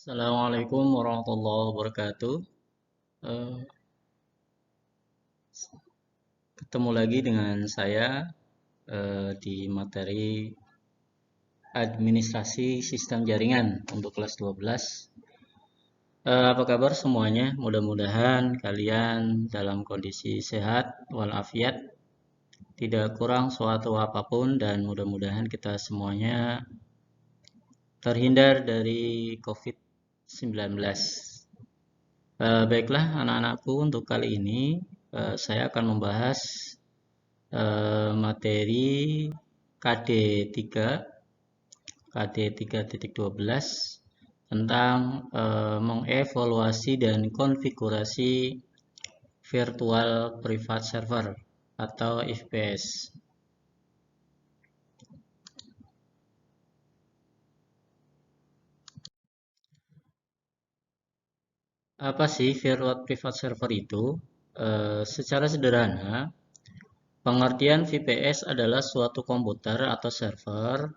Assalamualaikum warahmatullahi wabarakatuh. Eh, Ketemu lagi dengan saya di materi administrasi sistem jaringan untuk kelas 12. Apa kabar semuanya? Mudah-mudahan kalian dalam kondisi sehat walafiat, tidak kurang suatu apapun, dan mudah-mudahan kita semuanya terhindar dari COVID-19. Baiklah anak-anakku, untuk kali ini saya akan membahas materi KD 3 KD 3.12 tentang mengevaluasi dan konfigurasi virtual private server atau VPS. Apa sih virtual private server itu? Secara sederhana, pengertian VPS adalah suatu komputer atau server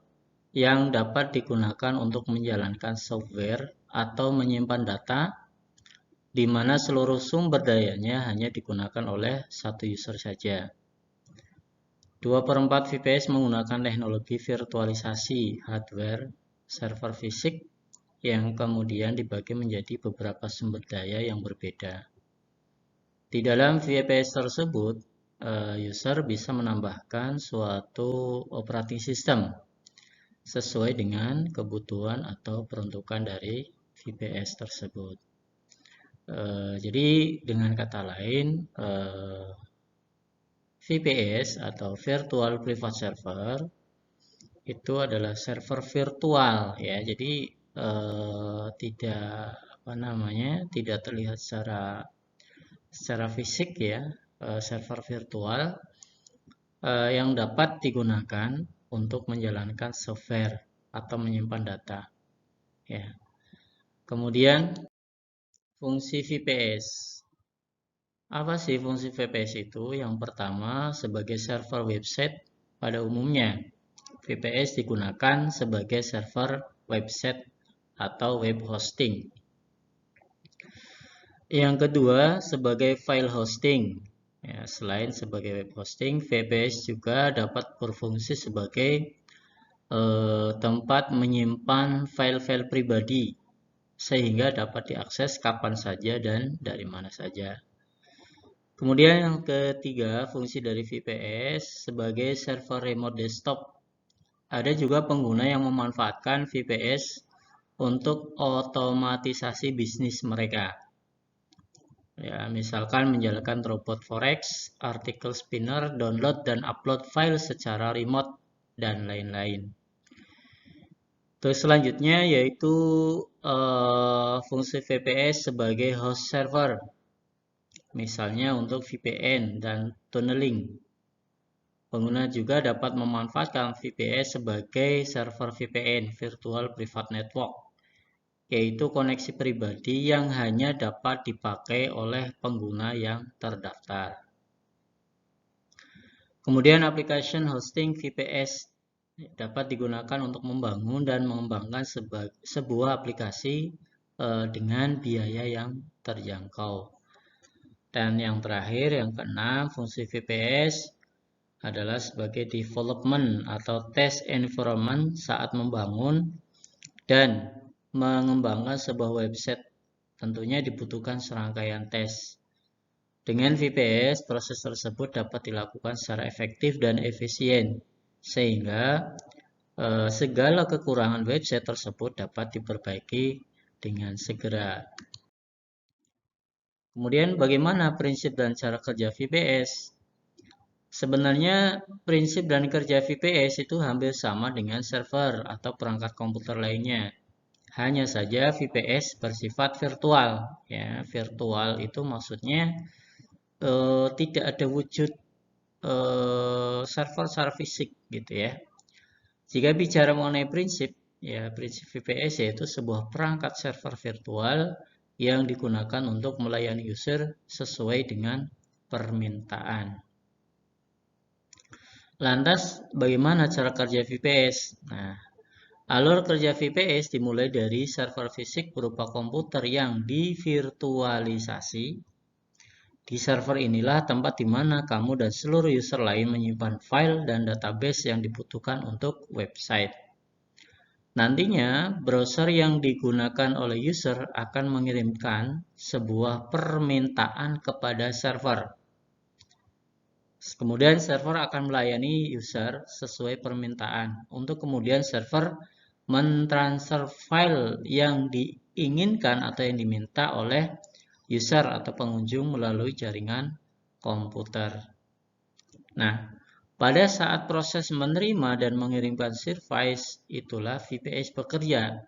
yang dapat digunakan untuk menjalankan software atau menyimpan data, di mana seluruh sumber dayanya hanya digunakan oleh satu user saja. 2/4 VPS menggunakan teknologi virtualisasi hardware server fisik yang kemudian dibagi menjadi beberapa sumber daya yang berbeda. Di dalam VPS tersebut, user bisa menambahkan suatu operating system sesuai dengan kebutuhan atau peruntukan dari VPS tersebut. Jadi dengan kata lain, VPS atau Virtual Private Server itu adalah server virtual ya. Jadi tidak tidak terlihat secara fisik ya, server virtual yang dapat digunakan untuk menjalankan software atau menyimpan data ya. Kemudian fungsi VPS. Apa sih fungsi VPS itu? Yang pertama, sebagai server website pada umumnya. VPS digunakan sebagai server website atau web hosting. Yang kedua, sebagai file hosting. Ya, selain sebagai web hosting, VPS juga dapat berfungsi sebagai tempat menyimpan file-file pribadi sehingga dapat diakses kapan saja dan dari mana saja. Kemudian yang ketiga, fungsi dari VPS sebagai server remote desktop. Ada juga pengguna yang memanfaatkan VPS untuk otomatisasi bisnis mereka. Ya, misalkan menjalankan robot forex, artikel spinner, download dan upload file secara remote, dan lain-lain. Terus selanjutnya yaitu fungsi VPS sebagai host server, misalnya untuk VPN dan tunneling. Pengguna juga dapat memanfaatkan VPS sebagai server VPN, Virtual Private Network, yaitu koneksi pribadi yang hanya dapat dipakai oleh pengguna yang terdaftar. Kemudian application hosting VPS dapat digunakan untuk membangun dan mengembangkan sebuah aplikasi dengan biaya yang terjangkau. Dan yang terakhir, yang keenam, fungsi VPS adalah sebagai development atau test environment saat membangun dan mengembangkan sebuah website. Tentunya dibutuhkan serangkaian tes. Dengan VPS, proses tersebut dapat dilakukan secara efektif dan efisien, sehingga segala kekurangan website tersebut dapat diperbaiki dengan segera. Kemudian bagaimana prinsip dan cara kerja VPS? Sebenarnya prinsip dan kerja VPS itu hampir sama dengan server atau perangkat komputer lainnya. Hanya saja VPS bersifat virtual. Ya, virtual itu maksudnya tidak ada wujud server secara fisik gitu ya. Jika bicara mengenai prinsip, ya prinsip VPS yaitu sebuah perangkat server virtual yang digunakan untuk melayani user sesuai dengan permintaan. Lantas, bagaimana cara kerja VPS? Nah, Alur kerja VPS dimulai dari server fisik berupa komputer yang divirtualisasi. Di server inilah tempat di mana kamu dan seluruh user lain menyimpan file dan database yang dibutuhkan untuk website. Nantinya, browser yang digunakan oleh user akan mengirimkan sebuah permintaan kepada server. Kemudian server akan melayani user sesuai permintaan. Untuk kemudian server mentransfer file yang diinginkan atau yang diminta oleh user atau pengunjung melalui jaringan komputer. Nah, pada saat proses menerima dan mengirimkan service, itulah VPS bekerja.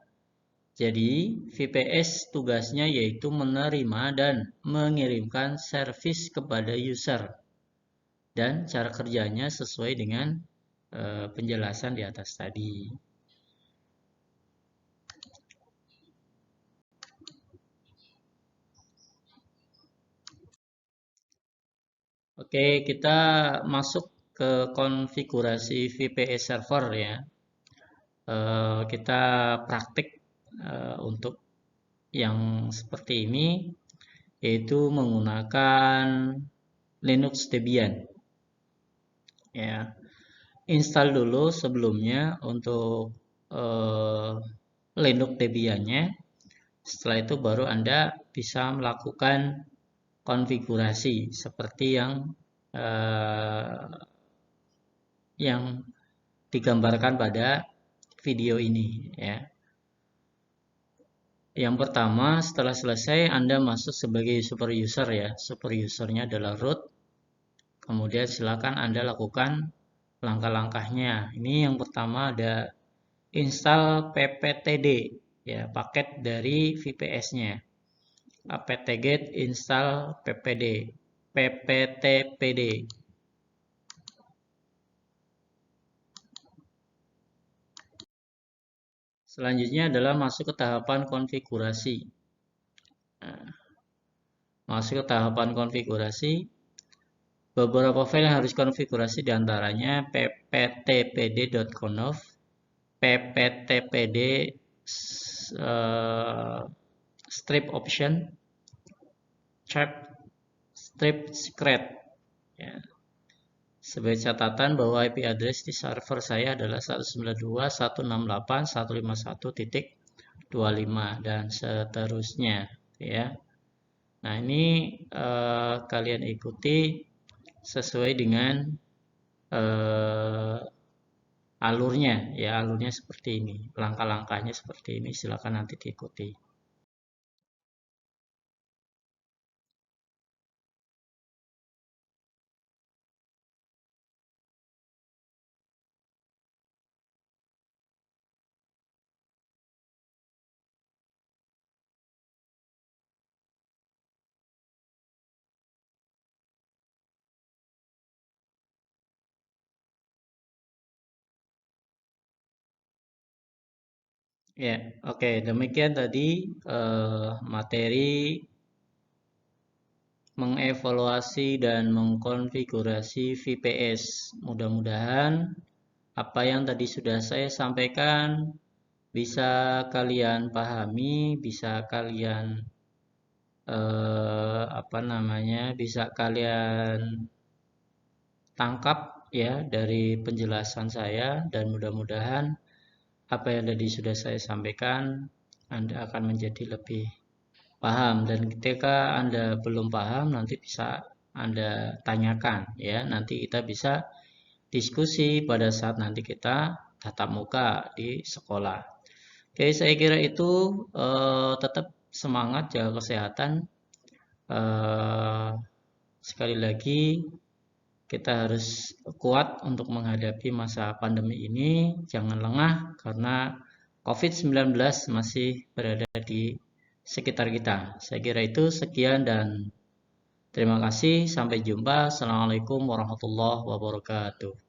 Jadi, VPS tugasnya yaitu menerima dan mengirimkan service kepada user. Dan cara kerjanya sesuai dengan penjelasan di atas tadi. Oke, kita masuk ke konfigurasi VPS server ya. Kita praktik untuk yang seperti ini, yaitu menggunakan Linux Debian. Ya, install dulu sebelumnya untuk Linux Debian-nya. Setelah itu baru Anda bisa melakukan konfigurasi seperti yang digambarkan pada video ini ya. Yang pertama, setelah selesai Anda masuk sebagai super user ya. Super usernya adalah root. Kemudian silakan Anda lakukan langkah-langkahnya. Ini yang pertama ada install pptd ya, paket dari VPS-nya. apt-get install pptpd. Selanjutnya adalah masuk ke tahapan konfigurasi. Nah, masuk ke tahapan konfigurasi. Beberapa file yang harus konfigurasi diantaranya pptpd.conf, pptpd strip option, strip secret. Ya. Sebagai catatan bahwa IP address di server saya adalah 192.168.151.25 dan seterusnya ya. Nah, ini kalian ikuti sesuai dengan alurnya ya, alurnya seperti ini, langkah-langkahnya seperti ini, silakan nanti diikuti. Ya, oke, demikian tadi materi mengevaluasi dan mengkonfigurasi VPS. Mudah-mudahan apa yang tadi sudah saya sampaikan bisa kalian pahami, bisa kalian bisa kalian tangkap ya dari penjelasan saya, dan mudah-mudahan apa yang tadi sudah saya sampaikan Anda akan menjadi lebih paham, dan ketika Anda belum paham nanti bisa Anda tanyakan ya, nanti kita bisa diskusi pada saat nanti kita tatap muka di sekolah. Oke, saya kira itu tetap semangat, jaga kesehatan. Sekali lagi kita harus kuat untuk menghadapi masa pandemi ini. Jangan lengah karena COVID-19 masih berada di sekitar kita. Saya kira itu sekian dan terima kasih. Sampai jumpa. Assalamualaikum warahmatullahi wabarakatuh.